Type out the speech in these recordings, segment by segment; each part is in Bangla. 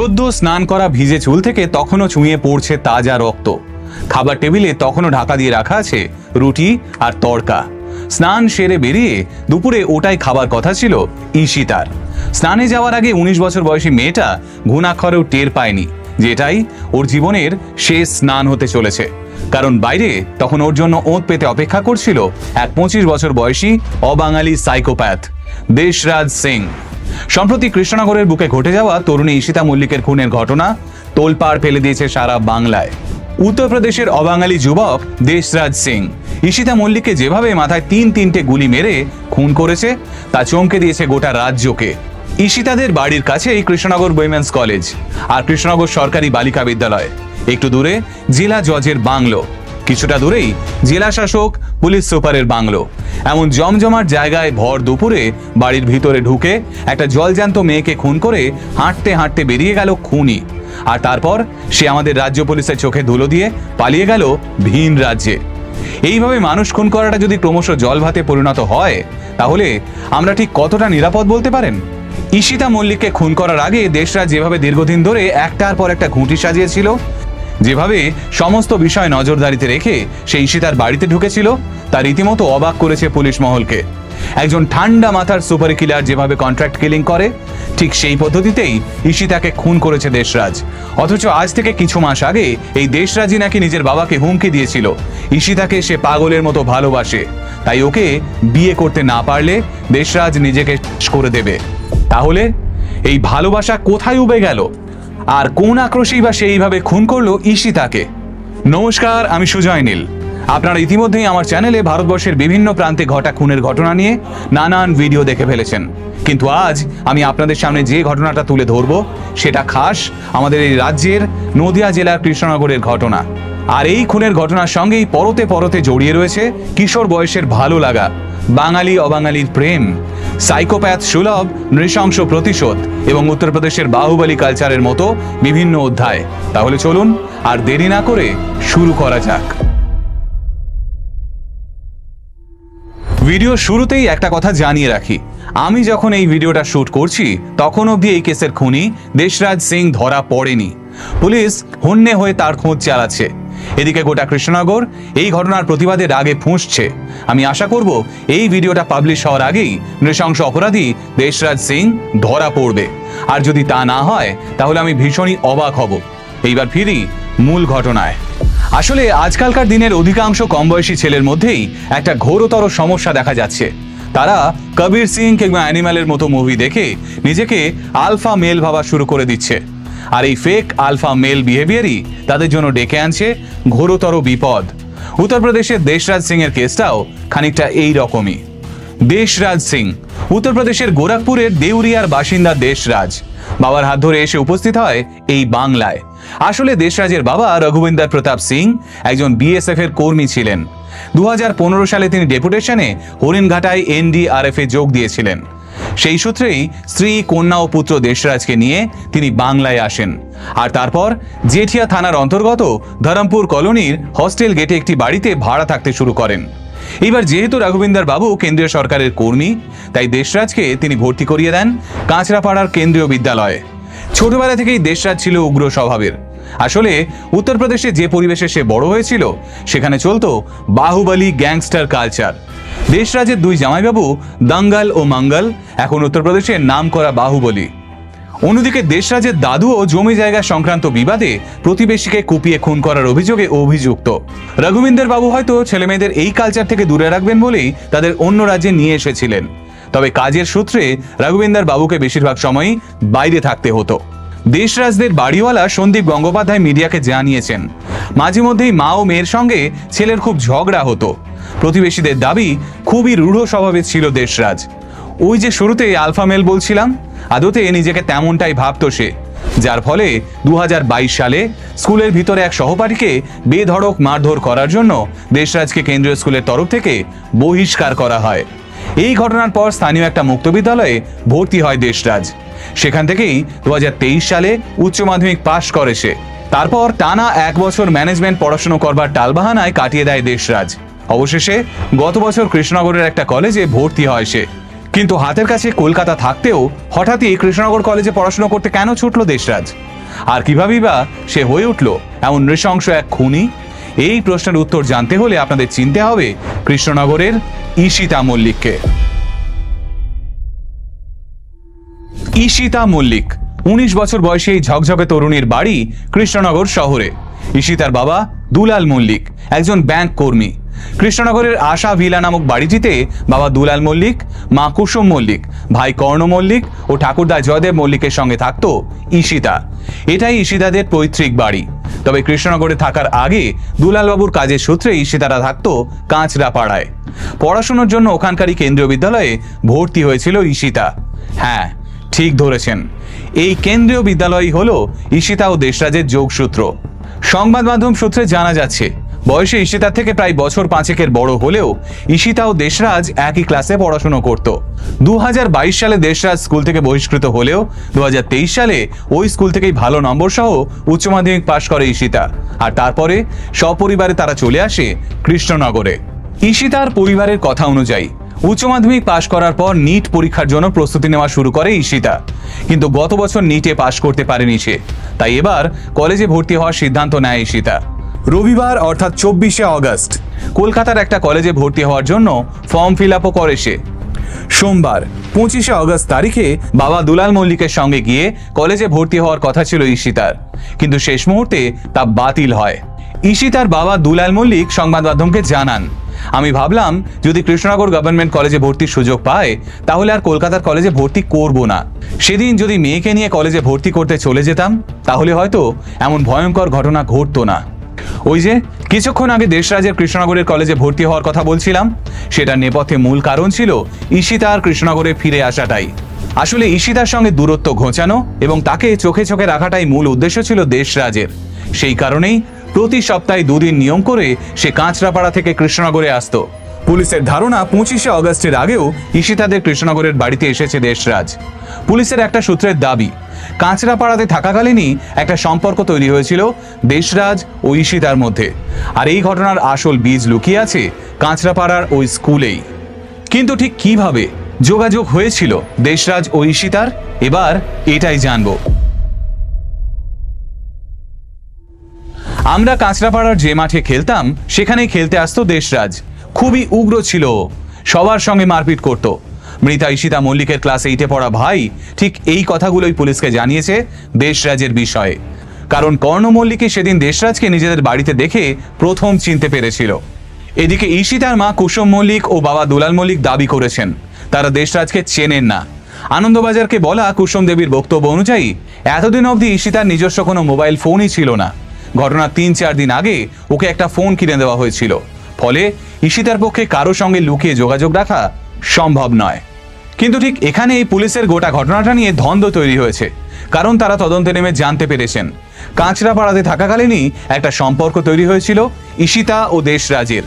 সদ্য স্নান করা ভিজে চুল থেকে তখনও চুঁয়ে পড়ছে তাজা রক্ত। খাবার টেবিলে তখনও ঢাকা দিয়ে রাখা আছে রুটি আর তড়কা। স্নান সেরে বেরিয়ে দুপুরে ওটাই খাবার কথা ছিল ঈশিতার। স্নানে যাওয়ার আগে 19 বছর বয়সী মেয়েটা ঘুণাক্ষরেও টের পায়নি যেটাই ওর জীবনের শেষ স্নান হতে চলেছে, কারণ বাইরে তখন ওর জন্য ওঁত পেতে অপেক্ষা করছিল এক 25 বছর বয়সী অবাঙালি সাইকোপ্যাথ দেশরাজ সিং। সম্প্রতি কৃষ্ণনগরের বুকে ঘটে যাওয়া তরুণী ঈশিতা মল্লিকের খুনের ঘটনা তোলপাড় ফেলে দিয়েছে সারা বাংলায়। উত্তরপ্রদেশের অবাঙালি যুবক দেশরাজ সিং ঈশিতা মল্লিককে যেভাবে মাথায় 3-3টে গুলি মেরে খুন করেছে তা চমকে দিয়েছে গোটা রাজ্যকে। ঈশিতাদের বাড়ির কাছেই কৃষ্ণনগর উইমেন্স কলেজ আর কৃষ্ণনগর সরকারি বালিকা বিদ্যালয়, একটু দূরে জেলা জজের বাংলো, কিছুটা দূরেই জেলা শাসক পুলিশ সুপারের বাংলো। এমন জমজমাট জায়গায় ভর দুপুরে বাড়ির ভিতরে ঢুকে একটা জলজ্যান্ত মেয়েকে খুন করে হাঁটতে হাঁটতে বেরিয়ে গেল খুনি। আর তারপর সে আমাদের রাজ্য পুলিশের চোখে ধুলো দিয়ে পালিয়ে গেল ভিন রাজ্যে। এইভাবে মানুষ খুন করাটা যদি ক্রমশ জলভাতে পরিণত হয় তাহলে আমরা ঠিক কতটা নিরাপদ বলতে পারেন? ঈশিতা মল্লিককে খুন করার আগে দেশরাজ যেভাবে দীর্ঘদিন ধরে একটার পর একটা ঘুঁটি সাজিয়েছিল, যেভাবে সমস্ত বিষয় নজরদারিতে রেখে সে ঈশিতার বাড়িতে ঢুকেছিল, তা রীতিমতো অবাক করেছে পুলিশ মহলকে। একজন ঠান্ডা মাথার সুপার কিলার যেভাবে কন্ট্রাক্ট কিলিং করে, ঠিক সেই পদ্ধতিতেই ঈশিতাকে খুন করেছে দেশরাজ। অথচ আজ থেকে কিছু মাস আগে এই দেশরাজই নাকি নিজের বাবাকে হুমকি দিয়েছিল ঈশিতাকে সে পাগলের মতো ভালোবাসে, তাই ওকে বিয়ে করতে না পারলে দেশরাজ নিজেকে শেষ করে দেবে। তাহলে এই ভালোবাসা কোথায় উবে গেল? আর কোন আক্রোশেই বা সেইভাবে খুন করলো ঈশিতাকে? নমস্কার, আমি সুজয় নীল। আপনারা ইতিমধ্যেই আমার চ্যানেলে ভারতবর্ষের বিভিন্ন প্রান্তে ঘটা খুনের ঘটনা নিয়ে নানান ভিডিও দেখে ফেলেছেন, কিন্তু আজ আমি আপনাদের সামনে যে ঘটনাটা তুলে ধরবো সেটা খাস আমাদের এই রাজ্যের নদিয়া জেলার কৃষ্ণনগরের ঘটনা। আর এই খুনের ঘটনার সঙ্গেই পরতে পরতে জড়িয়ে রয়েছে কিশোর বয়সের ভালো লাগা, বাঙালি অবাঙালির প্রেম, সাইকোপ্যাথ সুলভ নৃশংস প্রতিশোধ এবং উত্তরপ্রদেশের বাহুবলী কালচারের মতো বিভিন্ন অধ্যায়। তাহলে চলুন আর দেরি না করে শুরু করা যাক। ভিডিও শুরুতেই একটা কথা জানিয়ে রাখি, আমি যখন এই ভিডিওটা শুট করছি তখন অবধি এই কেসের খুনি দেশরাজ সিং ধরা পড়েনি। পুলিশ হন্যে হয়ে তার খোঁজ চালাচ্ছে। এদিকে গোটা কৃষ্ণনগর এই ঘটনার প্রতিবাদে রাগে ফুঁসছে। আমি আশা করব এই ভিডিওটা পাবলিশ হওয়ার আগেই নৃশংস অপরাধী দেশরাজ সিং ধরা পড়বে, আর যদি তা না হয় তাহলে আমি ভীষণই অবাক হব। এইবার ফিরি মূল ঘটনায়। আসলে আজকালকার দিনের অধিকাংশ কম বয়সী ছেলের মধ্যেই একটা ঘোরতর সমস্যা দেখা যাচ্ছে। তারা কবির সিং কিংবা অ্যানিম্যালের মতো মুভি দেখে নিজেকে আলফা মেল ভাবা শুরু করে দিচ্ছে, আর এই ফেক আলফা মেল বিহেভিয়ারই তাদের জন্য ডেকে আনছে ঘোরতর বিপদ। উত্তরপ্রদেশের দেশরাজ সিং এর কেসটাও খানিকটা এই রকমই। দেশরাজ সিং উত্তরপ্রদেশের গোরখপুরের দেউরিয়ার বাসিন্দা দেশরাজ বাবার হাত ধরে এসে উপস্থিত হয় এই বাংলায়। আসলে দেশরাজের বাবা রঘুবিন্দর প্রতাপ সিং একজন বিএসএফ এর কর্মী ছিলেন। 2015 সালে তিনি ডেপুটেশনে হরিণঘাটায় NDRF এ যোগ দিয়েছিলেন। সেই সূত্রেই স্ত্রী, কন্যা ও পুত্র দেশরাজকে নিয়ে তিনি বাংলায় আসেন, আর তারপর জেঠিয়া থানার অন্তর্গত ধরমপুর কলোনির হস্টেল গেটে একটি বাড়িতে ভাড়া থাকতে শুরু করেন। এবার যেহেতু রঘুবিন্দর বাবু কেন্দ্রীয় সরকারের কর্মী, তাই দেশরাজকে তিনি ভর্তি করিয়ে দেন কাঁচরাপাড়ার কেন্দ্রীয় বিদ্যালয়ে। ছোটবেলা থেকেই দেশরাজ ছিল উগ্র স্বভাবের। আসলে উত্তরপ্রদেশে যে পরিবেশে সে বড় হয়েছিল সেখানে চলতো বাহুবলী গ্যাংস্টার কালচার। দেশরাজের দুই জামাইবাবু দাঙ্গাল ও মঙ্গল এখন উত্তরপ্রদেশের নাম করা বাহুবলী। অন্যদিকে দেশরাজের দাদুও জমি জায়গা সংক্রান্ত বিবাদে প্রতিবেশীকে কুপিয়ে খুন করার অভিযোগে অভিযুক্ত। রঘুবিন্দর বাবু হয়তো ছেলেমেয়েদের এই কালচার থেকে দূরে রাখবেন বলেই তাদের অন্য রাজ্যে নিয়ে এসেছিলেন, তবে কাজের সূত্রে রঘুবিন্দর বাবুকে বেশিরভাগ সময়ই বাইরে থাকতে হতো। দেশরাজদের বাড়িওয়ালা সন্দীপ গঙ্গোপাধ্যায় মিডিয়াকে জানিয়েছেন, মাঝে মধ্যেই মা ও মেয়ের সঙ্গে ছেলের খুব ঝগড়া হতো। প্রতিবেশীদের দাবি খুবই রূঢ় স্বভাবের ছিল দেশরাজ। ওই যে শুরুতে আলফা মেল বলছিলাম, আদতে নিজেকে তেমনটাই ভাবতো সে, যার ফলে 2022 সালে স্কুলের ভিতরে এক সহপাঠীকে বেধড়ক মারধর করার জন্য দেশরাজকে কেন্দ্রীয় স্কুলের তরফ থেকে বহিষ্কার করা হয়। এই ঘটনার পর স্থানীয় একটা মুক্ত বিদ্যালয়ে ভর্তি হয় দেশরাজ। সেখান থেকেই 2023 সালে উচ্চ মাধ্যমিক পাশ করে সে। তারপর টানা 1 বছর ম্যানেজমেন্ট পড়াশোনা করবার টালবাহানায় কাটিয়ে দেয় দেশরাজ। অবশেষে গত বছর কৃষ্ণনগরের একটা কলেজে ভর্তি হয় সে, কিন্তু হাতের কাছে কলকাতা থাকতেও হঠাৎই কৃষ্ণনগর কলেজে পড়াশোনা করতে কেন ছুটলো দেশরাজ? আর কিভাবেই বা সে হয়ে উঠল এমন নৃশংস এক খুনি? এই প্রশ্নের উত্তর জানতে হলে আপনাদের চিনতে হবে কৃষ্ণনগরের ঈশিতা মল্লিককে। ঈশিতা মল্লিক 19 বছর বয়সী এই ঝকঝকে তরুণীর বাড়ি কৃষ্ণনগর শহরে। ঈশিতার বাবা দুলাল মল্লিক একজন ব্যাংক কর্মী। কৃষ্ণনগরের আশা ভিলা নামক বাড়িটিতে বাবা দুলাল মল্লিক, মা কুসুম মল্লিক, ভাই কর্ণ মল্লিক ও ঠাকুরদা জয়দেব মল্লিকের সঙ্গে থাকত ঈশিতা। এটাই ঈশিতাদের পৈতৃক বাড়ি। তবে কৃষ্ণনগরে থাকার আগে দুলালবাবুর কাজের সূত্রে ঈশিতারা থাকত কাঁচরাপাড়ায়। পড়াশোনার জন্য ওখানকারই কেন্দ্রীয় বিদ্যালয়ে ভর্তি হয়েছিল ঈশিতা। হ্যাঁ, ঠিক ধরেছেন, এই কেন্দ্রীয় বিদ্যালয়ই হলো ঈশিতা ও দেশরাজের যোগসূত্র। সংবাদ মাধ্যম সূত্রে জানা যাচ্ছে, বয়সে ঈশিতার থেকে প্রায় বছর 5 বড় হলেও ঈশিতা ও দেশরাজ একই ক্লাসে পড়াশোনা করত। 2022 সালে দেশরাজ স্কুল থেকে বহিষ্কৃত হলেও 2023 সালে ওই স্কুল থেকেই ভালো নম্বর সহ উচ্চ মাধ্যমিক পাশ করে ঈশিতা। আর তারপরে সপরিবারে তারা চলে আসে কৃষ্ণনগরে। ঈশিতার পরিবারের কথা অনুযায়ী উচ্চ মাধ্যমিক পাশ করার পর নিট পরীক্ষার জন্য প্রস্তুতি নেওয়া শুরু করে ঈশিতা। কিন্তু গত বছর নিটে পাশ করতে পারেনি সে, তাই এবার কলেজে ভর্তি হওয়ার সিদ্ধান্ত নেয় ঈশিতা। রবিবার অর্থাৎ 24শে অগস্ট কলকাতার একটা কলেজে ভর্তি হওয়ার জন্য ফর্ম ফিল আপও করে সে। সোমবার 25শে অগস্ট তারিখে বাবা দুলাল মল্লিকের সঙ্গে গিয়ে কলেজে ভর্তি হওয়ার কথা ছিল ঈশিতার, কিন্তু শেষ মুহূর্তে তা বাতিল হয়। ঈশিতার বাবা দুলাল মল্লিক সংবাদ মাধ্যমকে জানান, আমি ভাবলাম যদি কৃষ্ণনগর গভর্নমেন্ট কলেজে ভর্তির সুযোগ পায় তাহলে আর কলকাতার কলেজে ভর্তি করব না। সেদিন যদি মেয়েকে নিয়ে কলেজে ভর্তি করতে চলে যেতাম তাহলে হয়তো এমন ভয়ঙ্কর ঘটনা ঘটতো না। ওই যে কিছুক্ষণ আগে দেশরাজের কৃষ্ণনগরের কলেজে ভর্তি হওয়ার কথা বলছিলাম, সেটার নেপথ্যে মূল কারণ ছিল ঈশিতা আর কৃষ্ণনগরে ফিরে আসাটাই। আসলে ঈশিতার সঙ্গে দূরত্ব ঘোচানো এবং তাকে চোখে চোখে রাখাটাই মূল উদ্দেশ্য ছিল দেশরাজের। সেই কারণেই প্রতি সপ্তাহে 2 দিন নিয়ম করে সে কাঁচরাপাড়া থেকে কৃষ্ণনগরে আসতো। পুলিশের ধারণা 25শে অগস্টের আগেও ঈশিতাদের কৃষ্ণনগরের বাড়িতে এসেছে দেশরাজ। পুলিশের একটা সূত্রের দাবি, কাঁচরাপাড়াতে থাকাকালীনই একটা সম্পর্ক তৈরি হয়েছিল দেশরাজ ও ঈশিতার মধ্যে। আর এই ঘটনার আসল বীজ লুকিয়ে আছে কাঁচরাপাড়ার ওই স্কুলেই। কিন্তু ঠিক কিভাবে যোগাযোগ হয়েছিল দেশরাজ ও ঈশিতার, এবার এটাই জানবো। আমরা কাঁচরাপাড়ার যে মাঠে খেলতাম সেখানেই খেলতে আসতো দেশরাজ। খুবই উগ্র ছিল, সবার সঙ্গে মারপিট করত। মৃতা ঈশিতা মল্লিকের ক্লাস 8-এ পড়া ভাই ঠিক এই কথাগুলোই পুলিশকে জানিয়েছে দেশরাজের বিষয়ে। কারণ কর্ণ মল্লিকই সেদিন দেশরাজকে নিজেদের বাড়িতে দেখে প্রথম চিনতে পেরেছিল। এদিকে ঈশিতার মা কুসুম মল্লিক ও বাবা দুলাল মল্লিক দাবি করেছেন তারা দেশরাজকে চেনেন না। আনন্দবাজারকে বলা কুসুম দেবীর বক্তব্য অনুযায়ী এতদিন অবধি ঈশিতার নিজস্ব কোনো মোবাইল ফোনই ছিল না। ঘটনার 3-4 দিন আগে ওকে একটা ফোন কিনে দেওয়া হয়েছিল। ফলে ঈশিতার পক্ষে কারো সঙ্গে লুকিয়ে যোগাযোগ রাখা সম্ভব নয়। কিন্তু ঠিক এখানে এই পুলিশের গোটা ঘটনাটা নিয়ে দ্বন্দ্ব তৈরি হয়েছে। কারণ তারা তদন্তে নেমে জানতে পেরেছেন কাঁচরাপাড়াতে থাকাকালীনই একটা সম্পর্ক তৈরি হয়েছিল ঈশিতা ও দেশরাজের।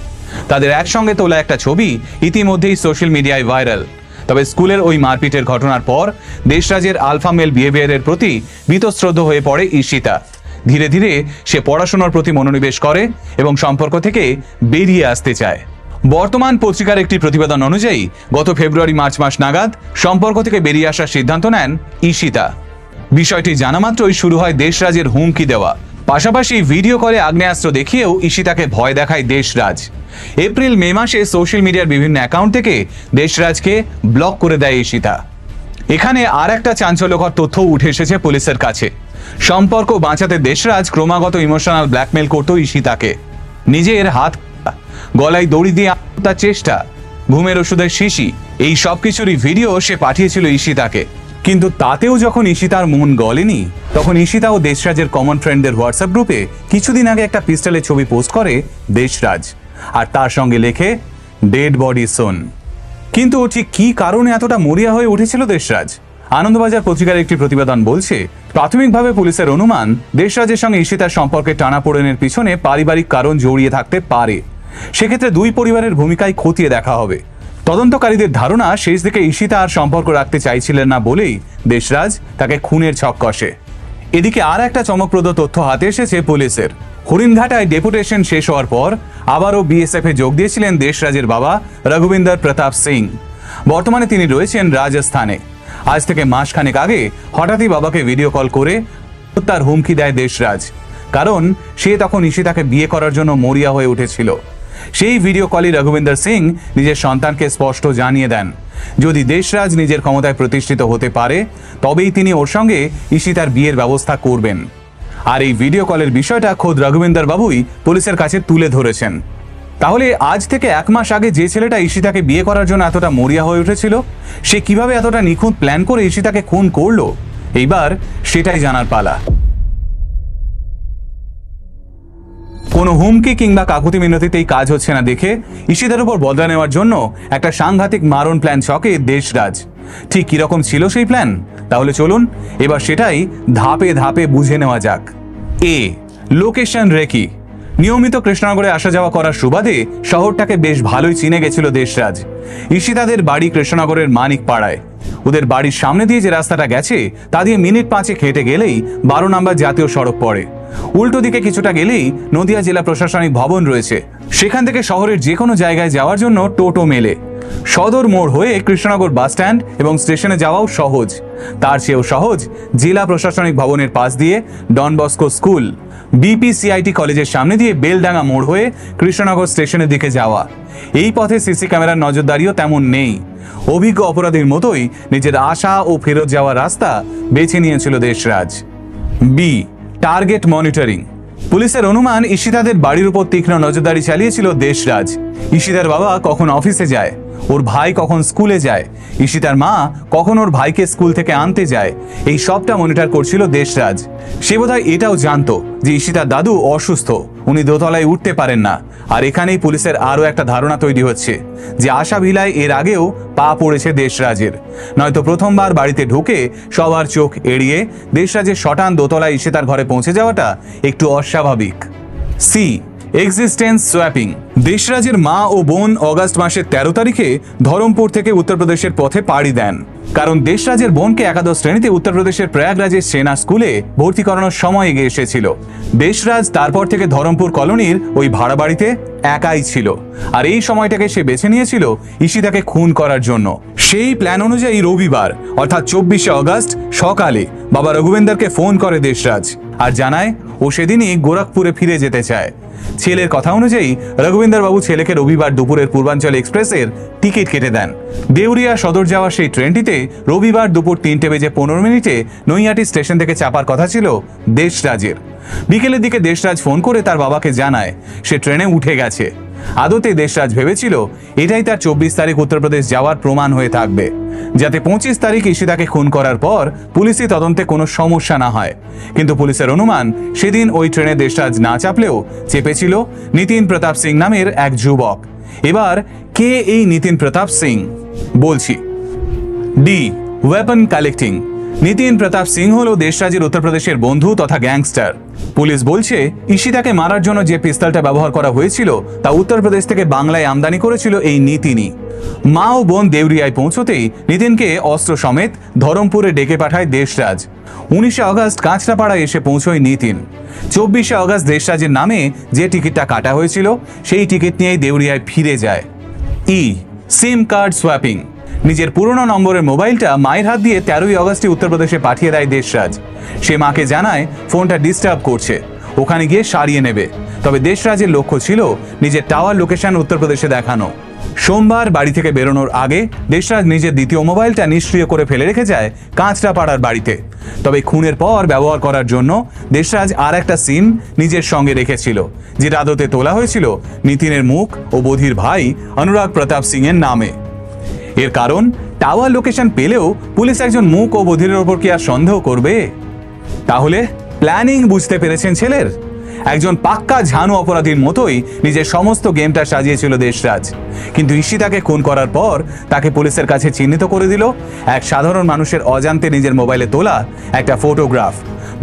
তাদের একসঙ্গে তোলা একটা ছবি ইতিমধ্যেই সোশ্যাল মিডিয়ায় ভাইরাল। তবে স্কুলের ওই মারপিটের ঘটনার পর দেশরাজের আলফা মেল বিহেভিয়ারের প্রতি বীতশ্রদ্ধ হয়ে পড়ে ঈশিতা। ধীরে ধীরে সে পড়াশোনার প্রতি মনোনিবেশ করে এবং সম্পর্ক থেকে বেরিয়ে আসতে চায়। বর্তমান পত্রিকার একটি প্রতিবেদন অনুযায়ী গত ফেব্রুয়ারি-মার্চ মাস নাগাদ সম্পর্ক থেকে বেরিয়ে আসার সিদ্ধান্ত নেন ঈশিতা। বিষয়টি জানা মাত্রই শুরু হয় দেশরাজের হুমকি দেওয়া। পাশাপাশি ভিডিও কলে আগ্নেয়াস্ত্র দেখিয়েও ঈশিতাকে ভয় দেখায় দেশরাজ। এপ্রিল-মে মাসে সোশ্যাল মিডিয়ার বিভিন্ন অ্যাকাউন্ট থেকে দেশরাজকে ব্লক করে দেয় ঈশিতা। এখানে আর একটা চাঞ্চল্যকর তথ্য উঠে এসেছে পুলিশের কাছে। সম্পর্ক বাঁচাতে দেশরাজ ক্রমাগত ইমোশনাল ব্ল্যাকমেল করত ঈশিতাকে। নিজের হাত, গলায় দড়ি দিয়ে আত্মহত্যার চেষ্টা, ঘুমের ওষুধের শিশি, এই সবকিছুরই ভিডিও সে পাঠিয়েছিল ঈশিতাকে। কিন্তু তাতেও যখন ঈশিতার মন গলেনি তখন ঈশিতা ও দেশরাজের কমন ফ্রেন্ডদের হোয়াটসঅ্যাপ গ্রুপে কিছুদিন আগে একটা পিস্টলের ছবি পোস্ট করে দেশরাজ, আর তার সঙ্গে লেখে ডেড বডি সোন। কিন্তু ঠিক কি কারণে এতটা মরিয়া হয়ে উঠেছিল দেশরাজ? আনন্দবাজার পত্রিকার একটি প্রতিবেদন বলছে, প্রাথমিকভাবে পুলিশের অনুমান দেশরাজের সঙ্গে ঈশিতার সম্পর্কে টানাপোড়েনের পিছনে পারিবারিক কারণ জড়িয়ে থাকতে পারে। সেক্ষেত্রে দুই পরিবারের ভূমিকায় খতিয়ে দেখা হবে। তদন্তকারীদের ধারণা শেষ দিকে ঈশিতা আর সম্পর্ক রাখতে চাইছিলেন না বলেই দেশরাজ তাকে খুনের ছক কষে। এদিকে আর একটা চমকপ্রদ তথ্য হাতে এসেছে পুলিশের। হরিণঘাটায় ডেপুটেশন শেষ হওয়ার পর আবারও বিএসএফে যোগ দিয়েছিলেন দেশরাজের বাবা রঘুবিন্দর প্রতাপ সিং। বর্তমানে তিনি রয়েছেন রাজস্থানে। আজ থেকে মাসখানেক আগে হঠাৎই বাবাকে ভিডিও কল করে হত্যার হুমকি দেয় দেশরাজ, কারণ সে তখন ঈশিতাকে বিয়ে করার জন্য মরিয়া হয়ে উঠেছিল। সেই ভিডিও কলই রঘুবিন্দর সিং নিজের সন্তানকে স্পষ্ট জানিয়ে দেন, যদি দেশরাজ নিজের ক্ষমতায় প্রতিষ্ঠিত হতে পারে তবেই তিনি ওর সঙ্গে ঈশিতার বিয়ের ব্যবস্থা করবেন। আর এই ভিডিও কলের বিষয়টা খোদ রঘুবিন্দর বাবুই পুলিশের কাছে তুলে ধরেছেন। তাহলে আজ থেকে 1 মাস আগে যে ছেলেটা ঈশিতাকে বিয়ে করার জন্য এতটা মরিয়া হয়ে উঠেছিল, সে কিভাবে এতটা নিখুঁত প্ল্যান করে ঈশিতাকে খুন করলো, এইবার সেটাই জানার পালা। কোনো হুমকি কিংবা কাকুতি মিনতিতেই কাজ হচ্ছে না দেখে ঈশিতার উপর বদলা নেওয়ার জন্য একটা সাংঘাতিক মারণ প্ল্যান ছকে দেশরাজ। ঠিক কিরকম ছিল সেই প্ল্যান, তাহলে চলুন এবার সেটাই ধাপে ধাপে বুঝে নেওয়া যাক। এ, লোকেশন রেকি। নিয়মিত কৃষ্ণনগরে আসা যাওয়া করার সুবাদে শহরটাকে বেশ ভালোই চিনে গেছিল দেশরাজ। ঈশিতাদের বাড়ি কৃষ্ণনগরের মানিক পাড়ায়। ওদের বাড়ির সামনে দিয়ে যে রাস্তাটা গেছে তা দিয়ে মিনিট 5 হেঁটে গেলেই 12 নম্বর জাতীয় সড়ক পড়ে। উল্টো দিকে কিছুটা গেলেই নদিয়া জেলা প্রশাসনিক ভবন রয়েছে। সেখান থেকে শহরের যে কোনো জায়গায় যাওয়ার জন্য টোটো মেলে। সদর মোড় হয়ে কৃষ্ণনগর বাস স্ট্যান্ড এবং স্টেশনে যাওয়াও সহজ। তার চেয়েও সহজ জেলা প্রশাসনিক ভবনের পাশ দিয়ে ডন বস্কো স্কুল, বিপিসিআইটি কলেজের সামনে দিয়ে বেলডাঙ্গা মোড় হয়ে কৃষ্ণনগর স্টেশনের দিকে যাওয়া। এই পথে সিসি ক্যামেরার নজরদারিও তেমন নেই। অভিজ্ঞ অপরাধীর মতোই নিজের আসা ও ফেরত যাওয়ার রাস্তা বেছে নিয়েছিল দেশরাজ। B, target monitoring. পুলিশের অনুমান ঈশিতাদের বাড়ির উপর তীক্ষ্ণ নজরদারি চালিয়েছিল দেশরাজ। ঈশিতার বাবা কখন অফিসে যায়, ওর ভাই কখন স্কুলে যায়, ঈশিতার মা কখন ওর ভাইকে স্কুল থেকে আনতে যায়, এই সবটা মনিটর করছিল দেশরাজ। সে বোধহয় এটাও জানতো যে ঈশিতার দাদু অসুস্থ, উনি দোতলায় উঠতে পারেন না। আর এখানেই পুলিশের আরও একটা ধারণা তৈরি হচ্ছে যে আশা ভিলায় এর আগেও পা পড়েছে দেশরাজের। নয়তো প্রথমবার বাড়িতে ঢুকে সবার চোখ এড়িয়ে দেশরাজের শটান দোতলায় ঈশিতার ঘরে পৌঁছে যাওয়াটা একটু অস্বাভাবিক। C, existence swapping. দেশরাজের মা ও বোন অগাস্ট মাসের 13 তারিখে ধরমপুর থেকে উত্তরপ্রদেশের পথে পাড়ি দেন, কারণ দেশরাজের বোনকে একাদশ শ্রেণীতে উত্তরপ্রদেশের প্রয়াগরাজের সেনা স্কুলে ভর্তি করানোর সময় এগিয়ে এসেছিল। দেশরাজ তারপর থেকে ধরমপুর কলোনির ওই ভাড়া বাড়িতে একাই ছিল, আর এই সময়টাকে সে বেছে নিয়েছিল ঈশিতাকে খুন করার জন্য। সেই প্ল্যান অনুযায়ী রবিবার অর্থাৎ 24শে অগাস্ট সকালে বাবা রঘুবেন্দরকে ফোন করে দেশরাজ আর জানায় ও সেদিনই গোরখপুরে ফিরে যেতে চায়। ছেলের কথা অনুযায়ী রঘুবিন্দর বাবু ছেলেকে রবিবার দুপুরের পূর্বাঞ্চল এক্সপ্রেসের টিকিট কেটে দেন। দেউরিয়া সদর যাওয়া সেই ট্রেনটিতে রবিবার দুপুর 3:15 নৈহাটি স্টেশন থেকে চাপার কথা ছিল দেশরাজের। বিকেলের দিকে দেশরাজ ফোন করে তার বাবাকে জানায় সে ট্রেনে উঠে গেছে। আদতে দেশরাজ ভেবেছিল এটাই তার 24 তারিখ উত্তরপ্রদেশ যাওয়ার প্রমাণ হয়ে থাকবে, যাতে 25 তারিখ ঈশিতাকে খুন করার পর পুলিশি তদন্তে কোনো সমস্যা না হয়। কিন্তু পুলিশের অনুমান সেদিন ওই ট্রেনে দেশরাজ না চাপলেও চেপেছিল নিতিন প্রতাপ সিং নামের এক যুবক। এবার কে এই নিতিন প্রতাপ সিং? বলছি। D, weapon collecting. Nitin Pratap Singh হল দেশরাজের উত্তরপ্রদেশের বন্ধু তথা গ্যাংস্টার। পুলিশ বলছে ঈশিতাকে মারার জন্য যে পিস্তলটা ব্যবহার করা হয়েছিল তা উত্তরপ্রদেশ থেকে বাংলায় আমদানি করেছিল এই নিতিনই। মা ও বোন দেউরিয়ায় পৌঁছতেই নিতিনকে অস্ত্র সমেত ধরমপুরে ডেকে পাঠায় দেশরাজ। 19শে অগাস্ট কাঁচরাপাড়ায় এসে পৌঁছয় নিতিন। 24শে অগাস্ট দেশরাজের নামে যে টিকিটটা কাটা হয়েছিল সেই টিকিট নিয়েই দেউরিয়ায় ফিরে যায়। ই, সিম কার্ড সোয়াপিং। নিজের পুরনো নম্বরের মোবাইলটা মায়ের হাত দিয়ে 13ই অগাস্টে উত্তরপ্রদেশে পাঠিয়ে দেয় দেশরাজ। সে মাকে জানায় ফোনটা ডিস্টার্ব করছে, ওখানে গিয়ে সারিয়ে নেবে। তবে দেশরাজের লক্ষ্য ছিল নিজের টাওয়ার লোকেশন উত্তরপ্রদেশে দেখানো। সোমবার বাড়ি থেকে বেরোনোর আগে দেশরাজ নিজের দ্বিতীয় মোবাইলটা নিষ্ক্রিয় করে ফেলে রেখে যায় কাঁচরাপাড়ার বাড়িতে। তবে খুনের পর ব্যবহার করার জন্য দেশরাজ আর একটা সিম নিজের সঙ্গে রেখেছিল, যেটা আদতে তোলা হয়েছিল নিতিনের মুখ ও বধির ভাই অনুরাগ প্রতাপ সিং এর নামে। এর কারণ টাওয়ার লোকেশন পেলেও পুলিশ একজন মুখ ও বধিরের ওপর কি আর সন্দেহ করবে? তাহলে প্ল্যানিং বুঝতে পেরেছেন ছেলের? একজন পাক্কা ঝানু অপরাধীর মতোই নিজের সমস্ত গেমটা সাজিয়েছিল দেশরাজ। কিন্তু ঈশিতাকে খুন করার পর তাকে পুলিশের কাছে চিহ্নিত করে দিল এক সাধারণ মানুষের অজান্তে নিজের মোবাইলে তোলা একটা ফটোগ্রাফ।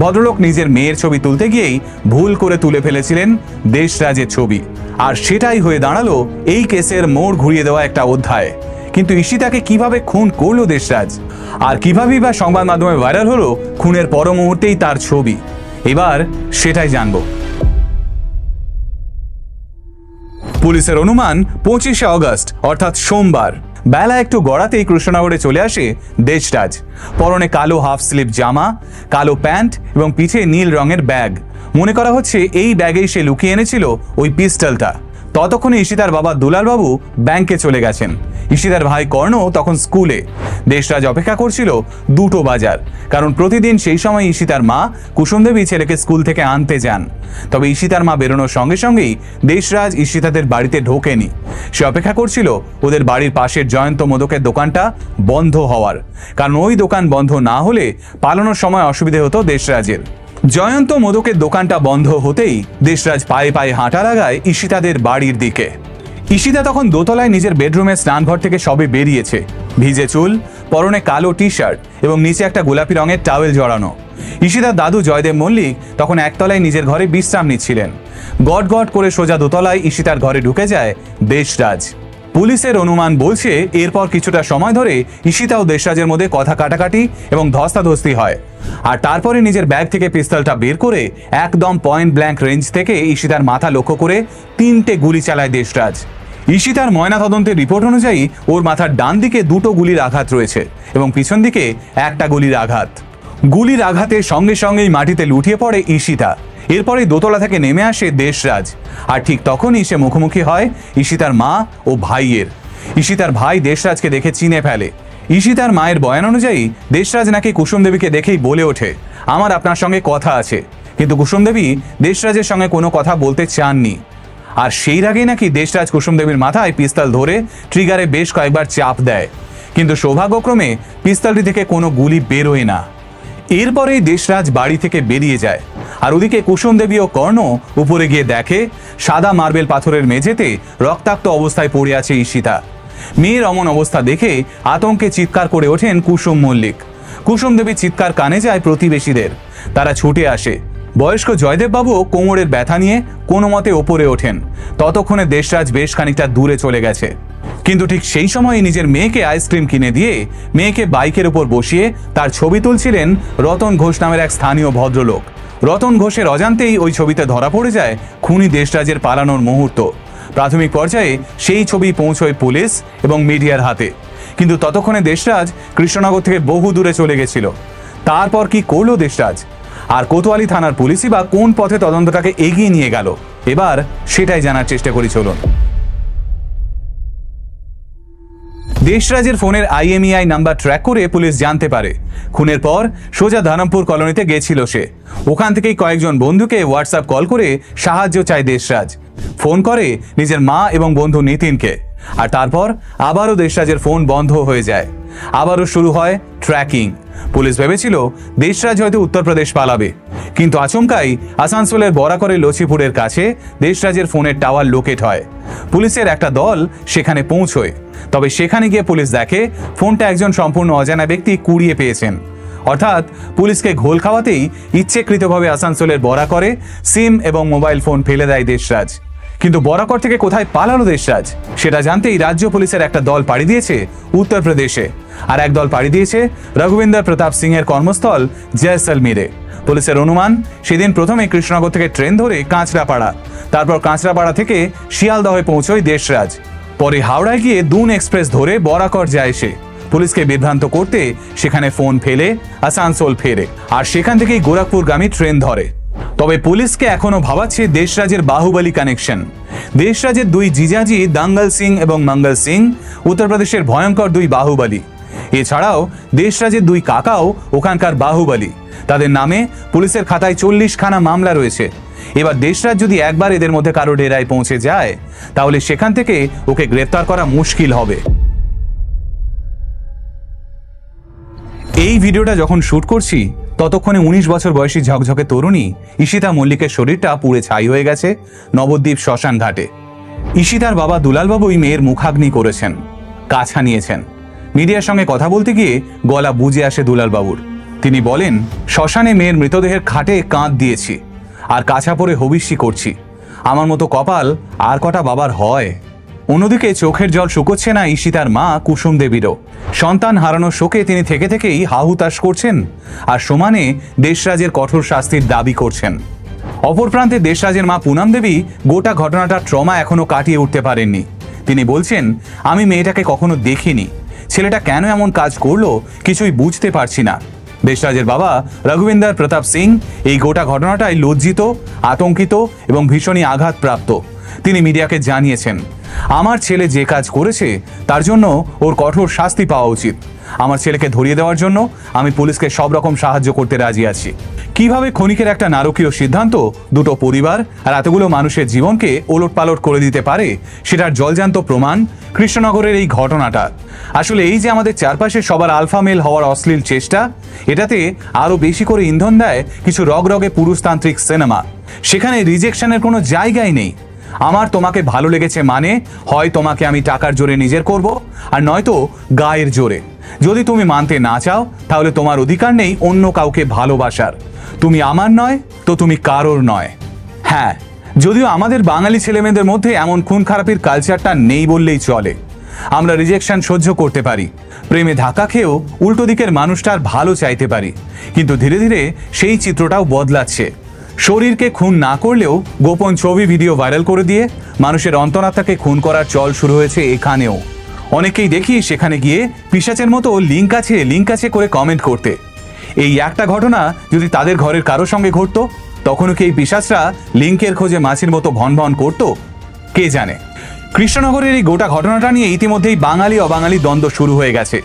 ভদ্রলোক নিজের মেয়ের ছবি তুলতে গিয়েই ভুল করে তুলে ফেলেছিলেন দেশরাজের ছবি, আর সেটাই হয়ে দাঁড়ালো এই কেসের মোড় ঘুরিয়ে দেওয়া একটা অধ্যায়। কিন্তু ঈশিতাকে কিভাবে খুন করলো দেশরাজ, আর কিভাবেই বা সংবাদ মাধ্যমে ভাইরাল হলো খুনের পর মুহূর্তেই তার ছবি? এবার সেটাই জানবো। পুলিশের অনুমান 25শে অগাস্ট অর্থাৎ সোমবার বেলা একটু গড়াতেই কৃষ্ণনগরে চলে আসে দেশরাজ। পরনে কালো হাফ স্লিভ জামা, কালো প্যান্ট এবং পিঠে নীল রঙের ব্যাগ। মনে করা হচ্ছে এই ব্যাগেই সে লুকিয়ে এনেছিল ওই পিস্টলটা। ততক্ষণে ঈশিতার বাবা দুলালবাবু ব্যাংকে চলে গেছেন। ঈশিতার ভাই কর্ণ তখন স্কুলে। দেশরাজ অপেক্ষা করছিল 2টো বাজার, কারণ প্রতিদিন সেই সময় ঈশিতার মা কুসুম দেবী ছেলেকে স্কুল থেকে আনতে যান। তবে ঈশিতার মা বেরোনোর সঙ্গে সঙ্গেই দেশরাজ ঈশিতাদের বাড়িতে ঢোকেনি। সে অপেক্ষা করছিল ওদের বাড়ির পাশের জয়ন্ত মোদকের দোকানটা বন্ধ হওয়ার, কারণ ওই দোকান বন্ধ না হলে পালানোর সময় অসুবিধে হতো দেশরাজের। জয়ন্ত মোদকের দোকানটা বন্ধ হতেই দেশরাজ পায়ে পায়ে হাঁটা লাগায় ঈশিতাদের বাড়ির দিকে। ঈশিতা তখন দোতলায় নিজের বেডরুমে স্নানঘর থেকে সবে বেরিয়েছে। ভিজে চুল, পরনে কালো টি শার্ট এবং নিচে একটা গোলাপি রঙের টাওয়েল জড়ানো। ঈশিতার দাদু জয়দেব মল্লিক তখন একতলায় নিজের ঘরে বিশ্রাম নিচ্ছিলেন। গট গট করে সোজা দোতলায় ঈশিতার ঘরে ঢুকে যায় দেশরাজ। পুলিশের অনুমান বলছে এরপর কিছুটা সময় ধরে ঈশিতা ও দেশরাজের মধ্যে কথা কাটাকাটি এবং ধস্তাধস্তি হয়। আর তারপরে নিজের ব্যাগ থেকে পিস্তলটা বের করে একদম পয়েন্ট ব্ল্যাঙ্ক রেঞ্জ থেকে ঈশিতার মাথা লক্ষ্য করে 3টে গুলি চালায় দেশরাজ। ঈশিতার ময়নাতদন্তের রিপোর্ট অনুযায়ী ওর মাথার ডান দিকে 2টো গুলির আঘাত রয়েছে এবং পিছন দিকে একটা গুলির আঘাত। গুলির আঘাতের সঙ্গে সঙ্গেই মাটিতে লুটিয়ে পড়ে ঈশিতা। এরপরে দোতলা থেকে নেমে আসে দেশরাজ, আর ঠিক তখনই সে মুখোমুখি হয় ঈশিতার মা ও ভাইয়ের। ঈশিতার ভাই দেশরাজকে দেখে চিনে ফেলে। ঈশিতার মায়ের বয়ান অনুযায়ী দেশরাজ নাকি কুসুম দেবীকে দেখেই বলে ওঠে, আমার আপনার সঙ্গে কথা আছে। কিন্তু কুসুম দেবী দেশরাজের সঙ্গে কোনো কথা বলতে চাননি। আর সেই আগেই নাকি দেশরাজ কুসুম দেবীর মাথায় পিস্তল ধরে ট্রিগারে বেশ কয়েকবার চাপ দেয়, কিন্তু সৌভাগ্যক্রমে পিস্তলটি থেকে কোনো গুলি বেরোয় না। এরপরেই দেশরাজ বাড়ি থেকে বেরিয়ে যায়। আর ওদিকে কুসুম দেবী ও কর্ণ উপরে গিয়ে দেখে সাদা মার্বেল পাথরের মেঝেতে রক্তাক্ত অবস্থায় পড়ে আছে ঈশিতা। মেয়ের অমন অবস্থা দেখে আতঙ্কে চিৎকার করে ওঠেন কুসুম মল্লিক। কুসুম দেবীর চিৎকার কানে যায় প্রতিবেশীদের। তারা ছুটে আসে। বয়স্ক জয়দেব বাবু কোমরের ব্যথা নিয়ে কোনো মতে ওপরে ওঠেন। ততক্ষণে দেশরাজ বেশ খানিকটা দূরে চলে গেছে। কিন্তু ঠিক সেই সময় নিজের মেয়েকে আইসক্রিম কিনে দিয়ে মেয়েকে বাইকের উপর বসিয়ে তার ছবি তুলছিলেন রতন ঘোষ নামের এক স্থানীয় ভদ্রলোক। রতন ঘোষের অজান্তেই ওই ছবিতে ধরা পড়ে যায় খুনি দেশরাজের পালানোর মুহূর্ত। প্রাথমিক পর্যায়ে সেই ছবি পৌঁছয় পুলিশ এবং মিডিয়ার হাতে, কিন্তু ততক্ষণে দেশরাজ কৃষ্ণনগর থেকে বহু দূরে চলে গেছিল। তারপর কি করলো দেশরাজ? আর কোতোয়ালি থানার পুলিশই বা কোন পথে তদন্তটাকে এগিয়ে নিয়ে গেল? এবার সেটাই জানার চেষ্টা করি, চলুন। দেশরাজের ফোনের IMEI নাম্বার ট্র্যাক করে পুলিশ জানতে পারে খুনের পর সোজা ধারামপুর কলোনিতে গেছিল সে। ওখান থেকেই কয়েকজন বন্ধুকে হোয়াটসঅ্যাপ কল করে সাহায্য চায় দেশরাজ। ফোন করে নিজের মা এবং বন্ধু নিতিনকে। আর তারপর আবারও দেশরাজের ফোন বন্ধ হয়ে যায়। আবারও শুরু হয় ট্র্যাকিং। পুলিশ ভেবেছিল দেশরাজ হয়তো উত্তরপ্রদেশ পালাবে, কিন্তু আচমকাই আসানসোলের বরাকরের লছিপুরের কাছে দেশরাজের ফোনের টাওয়ার লোকেট হয়। পুলিশের একটা দল সেখানে পৌঁছয়। তবে সেখানে গিয়ে পুলিশ দেখে ফোনটা একজন সম্পূর্ণ অজানা ব্যক্তি কুড়িয়ে পেয়েছেন। অর্থাৎ পুলিশকে ঘোল খাওয়াতেই ইচ্ছেকৃতভাবে আসানসোলের বরাকরে সিম এবং মোবাইল ফোন ফেলে দেয় দেশরাজ। কিন্তু বরাকর থেকে কোথায় পালালো দেশরাজ সেটা জানতেই রাজ্য পুলিশের একটা দল পাড়ি দিয়েছে উত্তরপ্রদেশে, আর এক দল পাড়ি দিয়েছে রঘুবিন্দর প্রতাপ সিং এর কর্মস্থল জয়সলমীরে। পুলিশের অনুমান সেদিন প্রথমে কৃষ্ণনগর থেকে ট্রেন ধরে কাঁচরাপাড়া, তারপর কাঁচরাপাড়া থেকে শিয়ালদহে পৌঁছয় দেশরাজ। পরে হাওড়ায় গিয়ে দুন এক্সপ্রেস ধরে বরাকর যায় সে। পুলিশকে বিভ্রান্ত করতে সেখানে ফোন ফেলে আসানসোল ফেরে, আর সেখান থেকেই গোরখপুরগামী ট্রেন ধরে। তবে পুলিশকে এখনো ভাবাচ্ছে দেশরাজের বাহুবলী কানেকশন। দেশরাজের দুই জিজাজি দাঙ্গল সিং এবং মঙ্গল সিং উত্তরপ্রদেশের ভয়ঙ্কর দুই বাহুবলী। এছাড়াও দেশরাজের দুই কাকাও ওখানকার বাহুবলী। তাদের নামে পুলিশের খাতায় 40খানা মামলা রয়েছে। এবার দেশরাজ যদি একবার এদের মধ্যে কারো ডেরায় পৌঁছে যায় তাহলে সেখান থেকে ওকে গ্রেফতার করা মুশকিল হবে। এই ভিডিওটা যখন শুট করছি ততক্ষণে 19 বছর বয়সী ঝকঝকে তরুণী ঈশিতা মল্লিকের শরীরটা পুড়ে ছাই হয়ে গেছে নবদ্বীপ শ্মশান ঘাটে। ঈশিতার বাবা দুলালবাবুই মেয়ের মুখাগ্নি করেছেন, কাছা নিয়েছেন। মিডিয়ার সঙ্গে কথা বলতে গিয়ে গলা বুজে আসে দুলালবাবুর। তিনি বলেন, শ্মশানে মেয়ের মৃতদেহের খাটে কাঁধ দিয়েছি আর কাছা পরে হবিষ্যি করছি। আমার মতো কপাল আর কটা বাবার হয়। অন্যদিকে চোখের জল শুকোচ্ছে না ঈশিতার মা কুসুম দেবীরও। সন্তান হারানোর শোকে তিনি থেকে থেকেই হাহুতাশ করছেন আর সমানে দেশরাজের কঠোর শাস্তির দাবি করছেন। অপর প্রান্তে দেশরাজের মা পুনম দেবী গোটা ঘটনাটার ট্রমা এখনো কাটিয়ে উঠতে পারেননি। তিনি বলছেন, আমি মেয়েটাকে কখনো দেখিনি, ছেলেটা কেন এমন কাজ করলো কিছুই বুঝতে পারছি না। দেশরাজের বাবা রঘুবিন্দর প্রতাপ সিং এই গোটা ঘটনাটায় লজ্জিত, আতঙ্কিত এবং ভীষণই আঘাতপ্রাপ্ত। তিনি মিডিয়াকে জানিয়েছেন, আমার ছেলে যে কাজ করেছে তার জন্য ওর কঠোর শাস্তি পাওয়া উচিত। আমার ছেলেকে ধরিয়ে দেওয়ার জন্য আমি পুলিশকে সব রকম সাহায্য করতে রাজি আছি। কিভাবে ক্ষণিকের একটা নারকীয় সিদ্ধান্ত দুটো পরিবার আর এতগুলো মানুষের জীবনকে ওলটপালট করে দিতে পারে সেটার জলজান্ত প্রমাণ কৃষ্ণনগরের এই ঘটনাটা। আসলে এই যে আমাদের চারপাশে সবার আলফা মেল হওয়ার অশ্লীল চেষ্টা, এটাতে আরো বেশি করে ইন্ধন দেয় কিছু রগরগে পুরুষতান্ত্রিক সিনেমা। সেখানে রিজেকশনের কোনো জায়গাই নেই। আমার তোমাকে ভালো লেগেছে মানে হয় তোমাকে আমি টাকার জোরে নিজের করব, আর নয়তো গায়ের জোরে। যদি তুমি মানতে না চাও তাহলে তোমার অধিকার নেই অন্য কাউকে ভালোবাসার। তুমি আমার নয় তো তুমি কারোর নয়। হ্যাঁ, যদিও আমাদের বাঙালি ছেলেমেয়েদের মধ্যে এমন খুন খারাপির কালচারটা নেই বললেই চলে। আমরা রিজেকশন সহ্য করতে পারি, প্রেমে ধাক্কা খেয়েও উল্টো দিকের মানুষটার ভালো চাইতে পারি, কিন্তু ধীরে ধীরে সেই চিত্রটাও বদলাচ্ছে। শরীরকে খুন না করলেও গোপন ছবি ভিডিও ভাইরাল করে দিয়ে মানুষের অন্তরাত্মাকে খুন করার চল শুরু হয়েছে এখানেও। অনেকেই দেখি সেখানে গিয়ে পিশাচের মতো লিঙ্ক আছে করে কমেন্ট করতে। এই একটা ঘটনা যদি তাদের ঘরের কারো সঙ্গে ঘটতো, তখনও কি এই পিশাচরা লিঙ্কের খোঁজে মাছির মতো ভন ভন করতো? কে জানে। কৃষ্ণনগরের এই গোটা ঘটনাটা নিয়ে ইতিমধ্যেই বাঙালি অবাঙালি দ্বন্দ্ব শুরু হয়ে গেছে।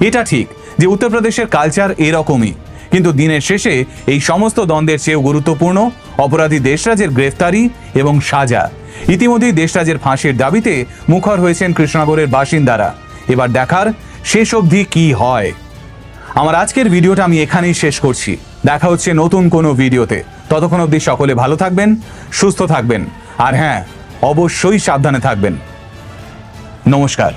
এটা ঠিক যে উত্তরপ্রদেশের কালচার এরকমই, কিন্তু দিনের শেষে এই সমস্ত দ্বন্দ্বের চেয়েও গুরুত্বপূর্ণ অপরাধী দেশরাজের গ্রেফতারি এবং সাজা। ইতিমধ্যেই দেশরাজের ফাঁসির দাবিতে মুখর হয়েছেন কৃষ্ণনগরের বাসিন্দারা। এবার দেখার শেষ অবধি কি হয়। আমার আজকের ভিডিওটা আমি এখানেই শেষ করছি। দেখা হচ্ছে নতুন কোনো ভিডিওতে। ততক্ষণ অবধি সকলে ভালো থাকবেন, সুস্থ থাকবেন, আর হ্যাঁ, অবশ্যই সাবধানে থাকবেন। নমস্কার।